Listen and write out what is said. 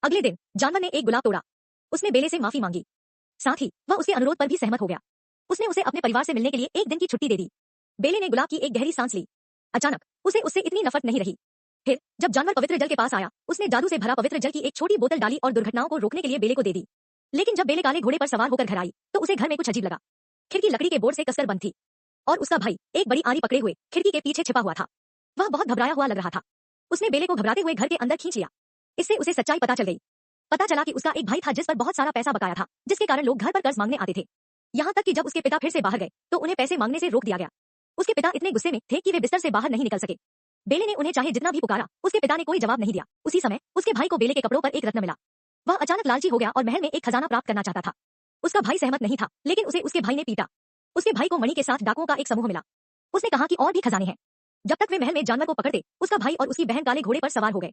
अगले दिन जानवर ने एक गुलाब तोड़ा। उसने बेले से माफी मांगी। साथ ही वह उसके अनुरोध पर भी सहमत हो गया। उसने उसे अपने परिवार से मिलने के लिए एक दिन की छुट्टी दे दी। बेले ने गुलाब की एक गहरी सांस ली। अचानक उसे उससे इतनी नफरत नहीं रही। फिर जब जानवर पवित्र जल के पास आया, उसने जादू से भरा पवित्र जल की एक छोटी बोतल डाली और दुर्घटनाओं को रोकने के लिए बेले को दे दी। लेकिन जब बेले काले घोड़े पर सवार होकर घर आई तो उसे घर में कुछ अजीब लगा। खिड़की लकड़ी के बोर्ड से कसकर बंद थी और उसका भाई एक बड़ी आरी पकड़े हुए खिड़की के पीछे छिपा हुआ था। वह बहुत घबराया हुआ लग रहा था। उसने बेले को घबराते हुए घर के अंदर खींच लिया। इससे उसे सच्चाई पता चल गई। पता चला कि उसका एक भाई था जिस पर बहुत सारा पैसा बकाया था, जिसके कारण लोग घर पर कर्ज मांगने आते थे। यहाँ तक कि जब उसके पिता फिर से बाहर गए तो उन्हें पैसे मांगने से रोक दिया गया। उसके पिता इतने गुस्से में थे कि वे बिस्तर से बाहर नहीं निकल सके। बेले ने उन्हें चाहे जितना भी पुकारा, उसके पिता ने कोई जवाब नहीं दिया। उसी समय उसके भाई को बेले के कपड़ों पर एक रत्न मिला। वह अचानक लालची हो गया और महल में एक खजाना प्राप्त करना चाहता था। उसका भाई सहमत नहीं था, लेकिन उसे उसके भाई ने पीटा। उसके भाई को मणि के साथ डाकुओं का एक समूह मिला। उसने कहा कि और भी खजाने हैं। जब तक वे महल में जानवर को पकड़ते, उसका भाई और उसकी बहन काले घोड़े पर सवार हो गए।